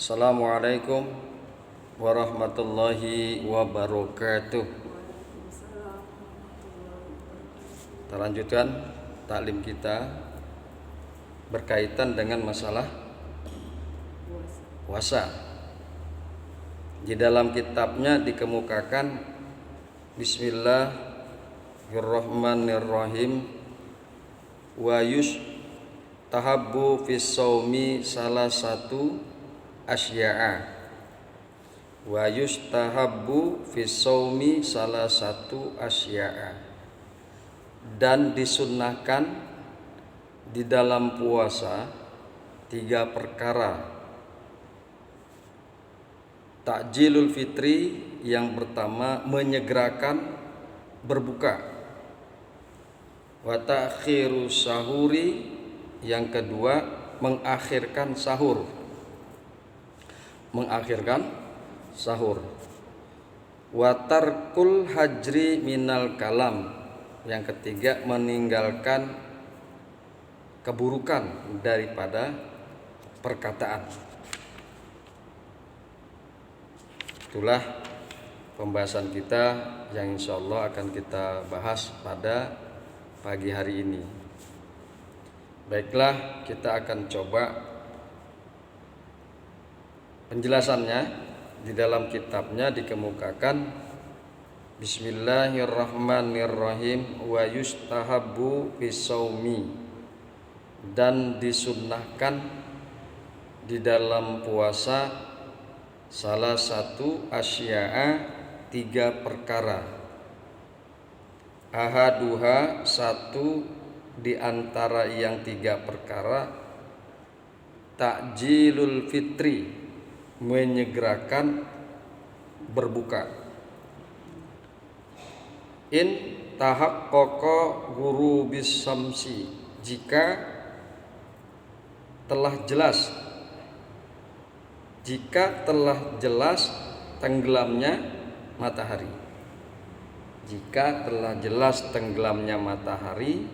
Assalamualaikum warahmatullahi wabarakatuh. Kita lanjutkan taklim kita berkaitan dengan masalah puasa. Di dalam kitabnya dikemukakan Bismillahirrahmanirrahim wa yustahabbu fis shaumi salah satu asya'a wa yustahabbu fis shaumi salah satu asya'a, dan disunnahkan di dalam puasa 3 perkara. Takjilul fitri, yang pertama menyegerakan berbuka. Wa ta'khiru sahuri, yang kedua mengakhirkan sahur. Wa tarkul hajri minal kalam, yang ketiga meninggalkan keburukan daripada perkataan. Itulah pembahasan kita yang insya Allah akan kita bahas pada pagi hari ini. Baiklah, kita akan coba penjelasannya. Di dalam kitabnya dikemukakan Bismillahirrahmanirrahim wa yustahabbu fis shaumi, dan disunnahkan di dalam puasa salah satu asya'a 3 perkara. Ahaduha, satu di antara yang 3 perkara, takjilul fitri, menyegerakan berbuka. In tahaqqaqa ghurubis syamsi, jika telah jelas tenggelamnya matahari. Jika telah jelas tenggelamnya matahari,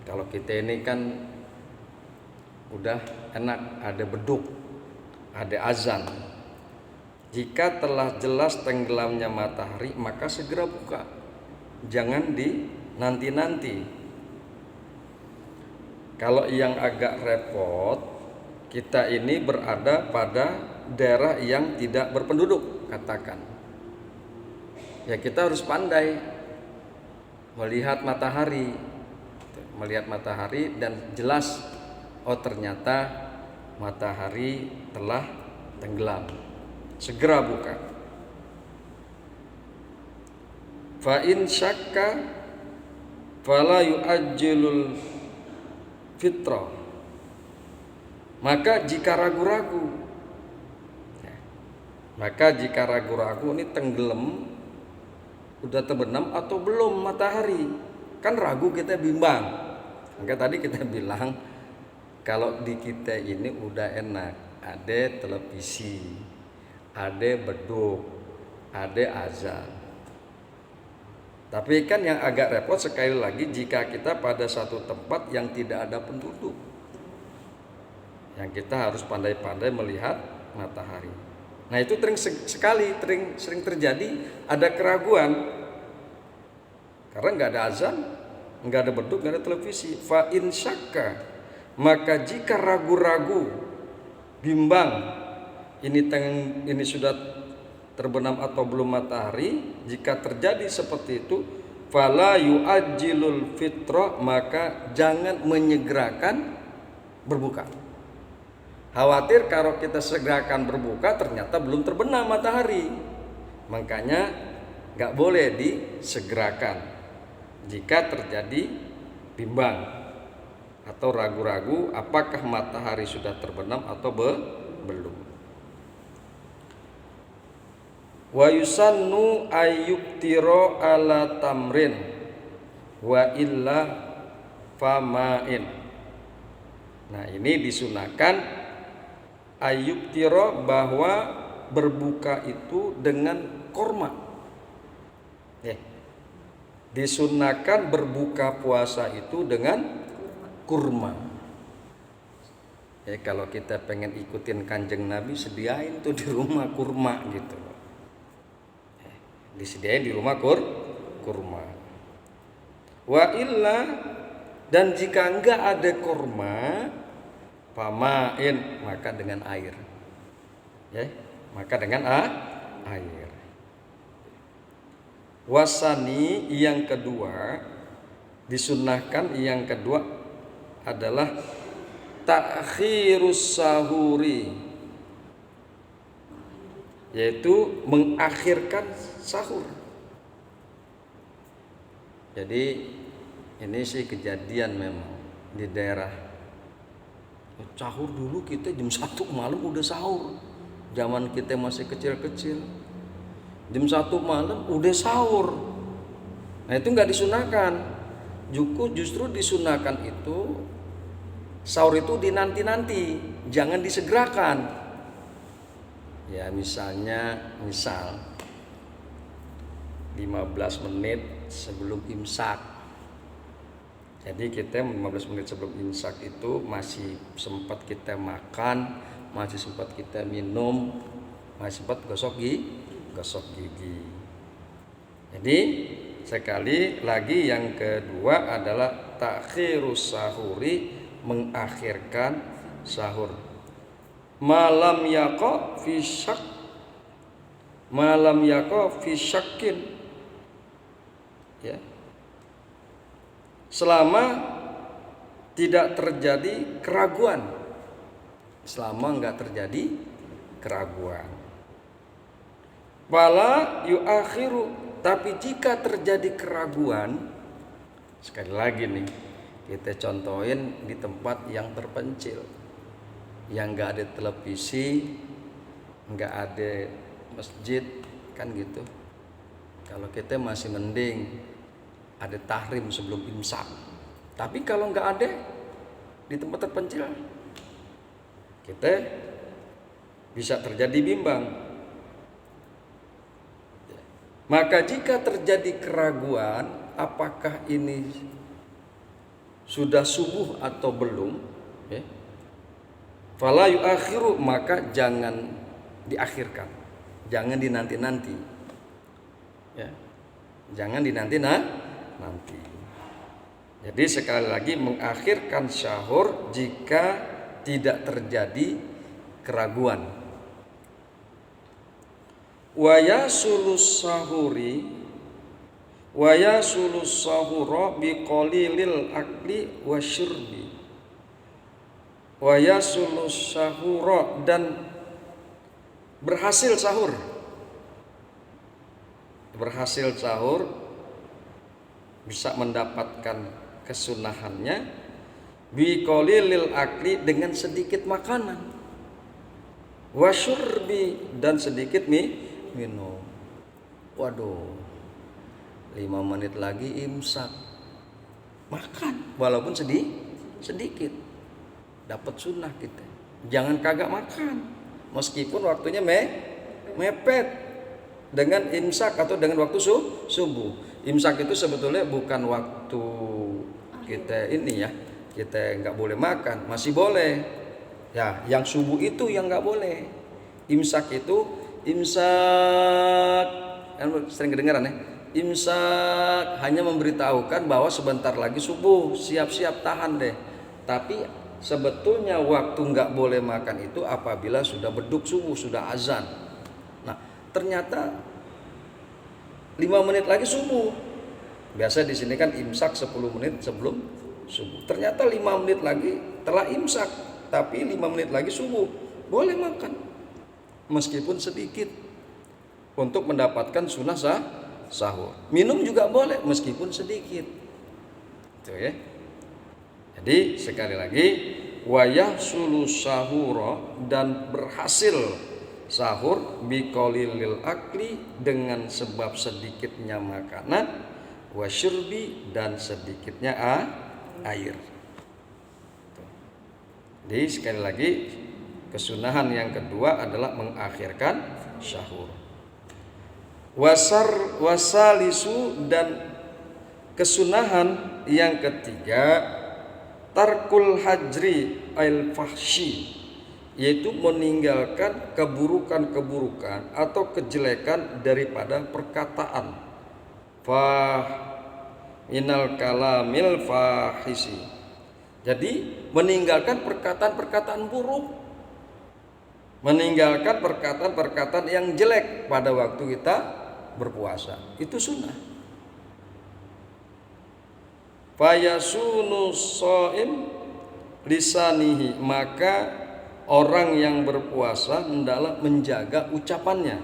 kalau kita ini kan udah enak, ada beduk, ada azan. Jika telah jelas tenggelamnya matahari, maka segera buka, jangan di nanti-nanti. Kalau yang agak repot, kita ini berada pada daerah yang tidak berpenduduk, katakan. Ya, kita harus pandai melihat matahari dan jelas, oh ternyata matahari telah tenggelam. Segera buka. Fa in syakka fala yu'ajjilul fitrah. Maka jika ragu-ragu ini tenggelam, udah terbenam atau belum matahari, kan ragu, kita bimbang. Maka tadi kita bilang kalau di kita ini udah enak, ada televisi, ada beduk, ada azan. Tapi kan yang agak repot sekali lagi jika kita pada satu tempat yang tidak ada penduduk, yang kita harus pandai-pandai melihat matahari. Nah, itu sering terjadi ada keraguan karena nggak ada azan, nggak ada beduk, nggak ada televisi. Fa in syakka, maka jika ragu-ragu, bimbang, ini sudah terbenam atau belum matahari, jika terjadi seperti itu, fala yu'ajjilul fitrah, maka jangan menyegerakan berbuka. Khawatir kalau kita segerakan berbuka ternyata belum terbenam matahari, makanya nggak boleh disegerakan jika terjadi bimbang atau ragu-ragu apakah matahari sudah terbenam atau belum. Wa yusannu ayyuktiro ala tamrin wa illa fama'in. Nah, ini disunahkan ayyuktiro, bahwa berbuka itu dengan korma. Disunahkan berbuka puasa itu dengan kurma. Ya kalau kita pengen ikutin Kanjeng Nabi, sediain tuh di rumah kurma gitu. Disediain di rumah kurma. Wa illa, dan jika enggak ada kurma, pamain, maka dengan air. Ya, maka dengan air. Wasani yang kedua, disunnahkan yang kedua adalah ta'khirus sahuri, yaitu mengakhirkan sahur. Jadi ini sih kejadian memang di daerah. Sahur dulu kita jam 1 malam udah sahur. Zaman kita masih kecil-kecil, jam 1 malam udah sahur. Nah itu nggak disunahkan. Justru disunahkan itu sahur itu dinanti-nanti, jangan disegerakan. Ya misal 15 menit sebelum imsak. Jadi kita 15 menit sebelum imsak itu masih sempat kita makan, masih sempat kita minum, masih sempat gosok gigi. Jadi sekali lagi yang kedua adalah ta'khirus sahuri, mengakhirkan sahur. Malam yaqa fi syakin, ya, selama tidak terjadi keraguan, selama enggak terjadi keraguan. Wala yuakhiru, tapi jika terjadi keraguan, sekali lagi nih kita contohin di tempat yang terpencil, yang nggak ada televisi, nggak ada masjid, kan gitu. Kalau kita masih mending ada tahrim sebelum imsak. Tapi kalau nggak ada di tempat terpencil, kita bisa terjadi bimbang. Maka jika terjadi keraguan, apakah ini sudah subuh atau belum, ya, fala yuakhiru, maka jangan diakhirkan, jangan dinanti-nanti, ya, jangan dinanti-nanti. Jadi sekali lagi mengakhirkan sahur jika tidak terjadi keraguan. Wa yasulus sahura biqalilil akli wasyurbi. Wa yasulus sahura, dan berhasil sahur bisa mendapatkan kesunahannya biqalilil akli, dengan sedikit makanan, wasyurbi, dan sedikit minum. Waduh, 5 menit lagi imsak, makan walaupun sedikit, dapat sunnah kita. Jangan kagak makan meskipun waktunya mepet dengan imsak atau dengan waktu subuh. Imsak itu sebetulnya bukan waktu kita ini ya, kita nggak boleh makan, masih boleh ya. Yang subuh itu yang nggak boleh. Imsak itu kan sering kedengaran ya, imsak hanya memberitahukan bahwa sebentar lagi subuh, siap-siap tahan deh. Tapi sebetulnya waktu nggak boleh makan itu apabila sudah beduk subuh, sudah azan. Nah ternyata 5 menit lagi subuh. Biasa di sini kan imsak 10 menit sebelum subuh. Ternyata 5 menit lagi telah imsak, tapi 5 menit lagi subuh. Boleh makan meskipun sedikit untuk mendapatkan sunnah sahur. Minum juga boleh meskipun sedikit. Itu ya. Jadi sekali lagi, wa yahsulu sahura, dan berhasil sahur biqalilil akli, dengan sebab sedikitnya makanan, wasyurbi, dan sedikitnya air. Jadi sekali lagi, kesunahan yang kedua adalah mengakhirkan sahur. Wasalisu, dan kesunahan yang ketiga, tarkul hajri al-fahsyi, yaitu meninggalkan keburukan-keburukan atau kejelekan daripada perkataan. Minal kalamil fahisi. Jadi meninggalkan perkataan-perkataan buruk, meninggalkan perkataan-perkataan yang jelek pada waktu kita berpuasa, itu sunnah. Fayasunu shaim lisanihi, maka orang yang berpuasa hendaklah menjaga ucapannya,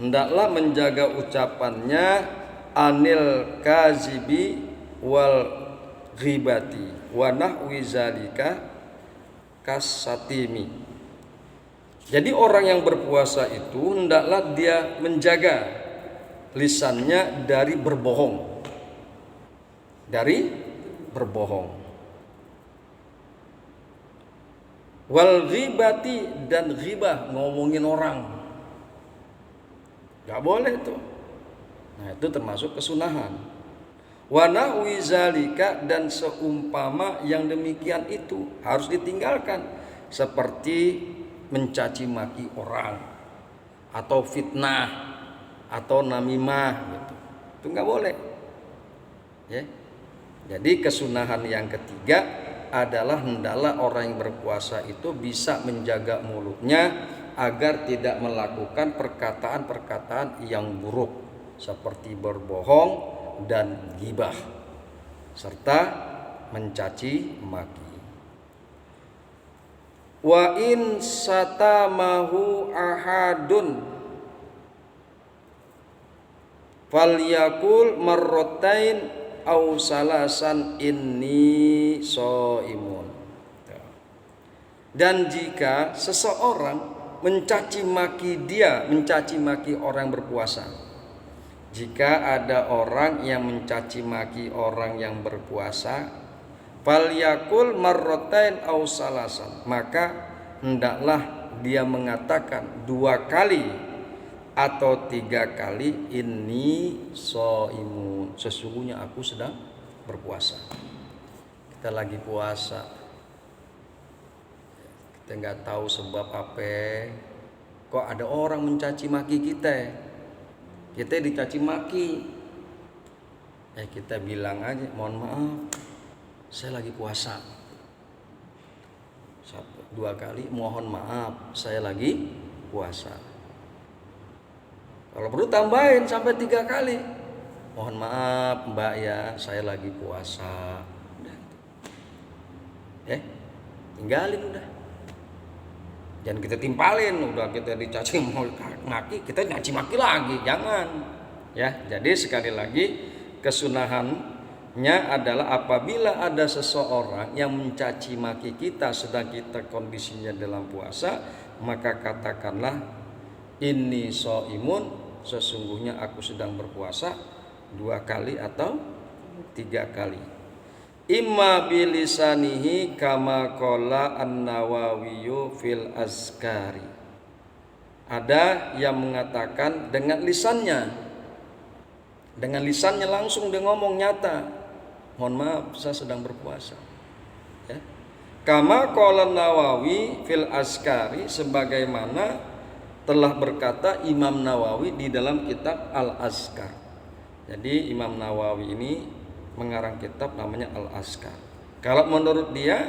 hendaklah menjaga ucapannya, anil kazibi wal ghibati wa nahwi zalika kasatimi. Jadi orang yang berpuasa itu hendaklah dia menjaga lisannya dari berbohong, wal ghibati, dan ghibah, ngomongin orang, gak boleh tuh. Nah, itu termasuk kesunahan. Wa nahwi zalika, dan seumpama yang demikian itu harus ditinggalkan, seperti mencaci maki orang atau fitnah atau namimah gitu. Itu nggak boleh. Ya. Jadi kesunahan yang ketiga adalah hendaklah orang yang berpuasa itu bisa menjaga mulutnya agar tidak melakukan perkataan-perkataan yang buruk seperti berbohong dan ghibah serta mencaci maki. Wa in satamahu ahadun falyakul marratain au salasan inni shaimun. Dan jika seseorang mencaci maki orang berpuasa, jika ada orang yang mencaci maki orang yang berpuasa, falyakul marratain au salasan, maka hendaklah dia mengatakan 2 kali atau 3 kali, inni shaimun, sesungguhnya aku sedang berpuasa. Kita lagi puasa, kita nggak tahu sebab apa, kok ada orang mencaci maki kita dicaci maki, kita bilang aja, mohon maaf, saya lagi puasa. 2 kali, mohon maaf, saya lagi puasa. Kalau perlu tambahin sampai 3 kali, mohon maaf mbak ya, saya lagi puasa. Udah gitu. Tinggalin udah. Jangan kita timpalin, udah kita dicaci maki, kita nyaci maki lagi, jangan. Ya, jadi sekali lagi kesunahannya adalah apabila ada seseorang yang mencaci maki kita sedang kita kondisinya dalam puasa, maka katakanlah inni shaimun, sesungguhnya aku sedang berpuasa, 2 kali atau 3 kali. Imma bilisanihi kama qala an-Nawawi fil azkari. Ada yang mengatakan dengan lisannya langsung dia ngomong nyata, mohon maaf saya sedang berpuasa. Ya. Kama qala an-Nawawi fil azkari, sebagaimana telah berkata Imam Nawawi di dalam kitab Al-Azkar. Jadi Imam Nawawi ini mengarang kitab namanya Al-Azkar. Kalau menurut dia,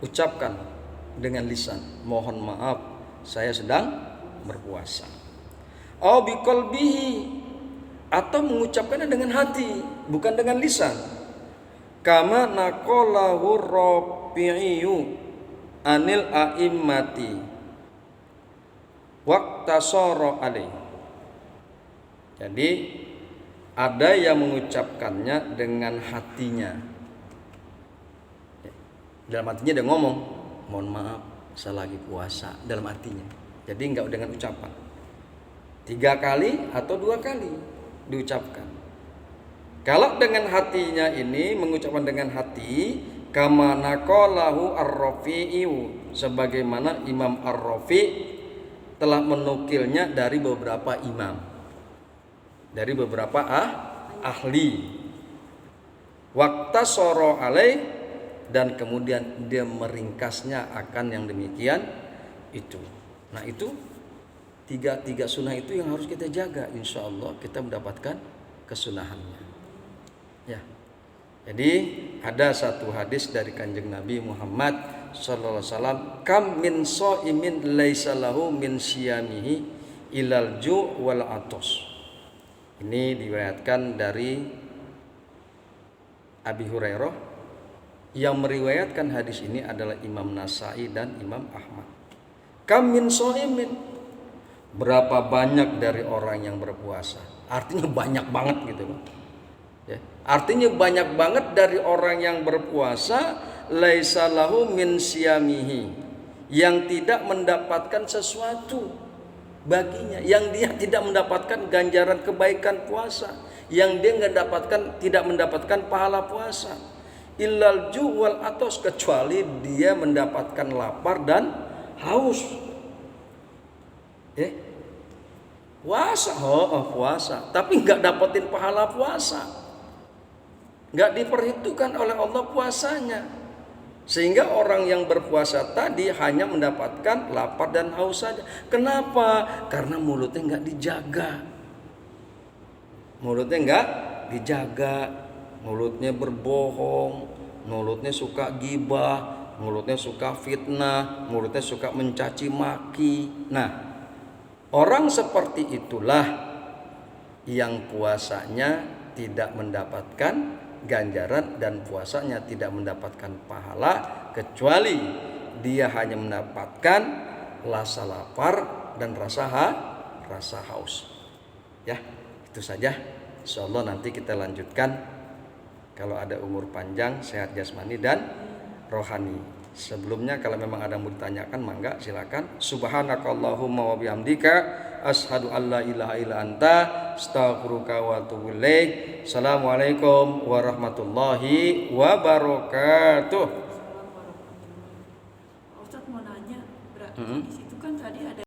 ucapkan dengan lisan, mohon maaf saya sedang berpuasa. Au biqalbihi, atau mengucapkannya dengan hati, bukan dengan lisan. Kama naqalahu Rabi'iyyu anil a'immati waqtasara alaih. Jadi ada yang mengucapkannya dengan hatinya, dalam hatinya dia ngomong, mohon maaf saya lagi puasa, dalam hatinya. Jadi enggak dengan ucapan. 3 kali atau 2 kali diucapkan. Kalau dengan hatinya ini, mengucapkan dengan hati, kama naqalahu ar-Rafi'i, sebagaimana Imam Ar-Rafi telah menukilnya dari beberapa imam, dari beberapa ahli. Waqtasara alaih, dan kemudian dia meringkasnya akan yang demikian itu. Nah itu tiga sunnah itu yang harus kita jaga, insya Allah kita mendapatkan kesunahannya. Ya. Jadi ada satu hadis dari Kanjeng Nabi Muhammad sallallahu alaihi wasallam, kam min shaimin laisa lahu min siyamihi ilal ju' wal atos. Ini diriwayatkan dari Abi Hurairah. Yang meriwayatkan hadis ini adalah Imam Nasai dan Imam Ahmad. Kam min shaimin, berapa banyak dari orang yang berpuasa. Artinya banyak banget gitu loh. Ya. Artinya banyak banget dari orang yang berpuasa, laisa lahu min siyamihi, yang tidak mendapatkan sesuatu baginya, yang dia tidak mendapatkan ganjaran kebaikan puasa, yang dia tidak mendapatkan pahala puasa, illal ju' wal atos, kecuali dia mendapatkan lapar dan haus. Puasa, tapi nggak dapetin pahala puasa, nggak diperhitungkan oleh Allah puasanya, sehingga orang yang berpuasa tadi hanya mendapatkan lapar dan haus saja. Kenapa? Karena mulutnya nggak dijaga, mulutnya berbohong, mulutnya suka gibah, mulutnya suka fitnah, mulutnya suka mencaci maki. Nah, orang seperti itulah yang puasanya tidak mendapatkan ganjaran dan puasanya tidak mendapatkan pahala, kecuali dia hanya mendapatkan rasa lapar dan rasa haus. Ya, itu saja. Insyaallah nanti kita lanjutkan kalau ada umur panjang, sehat jasmani dan rohani. Sebelumnya kalau memang ada yang mau ditanyakan, mangga silakan. Subhanakallahumma wa bihamdika asyhadu an la ilaha illa anta astaghfiruka wa atubu ilaik. Assalamualaikum warahmatullahi wabarakatuh. Ustaz mau nanya, di situ kan tadi ada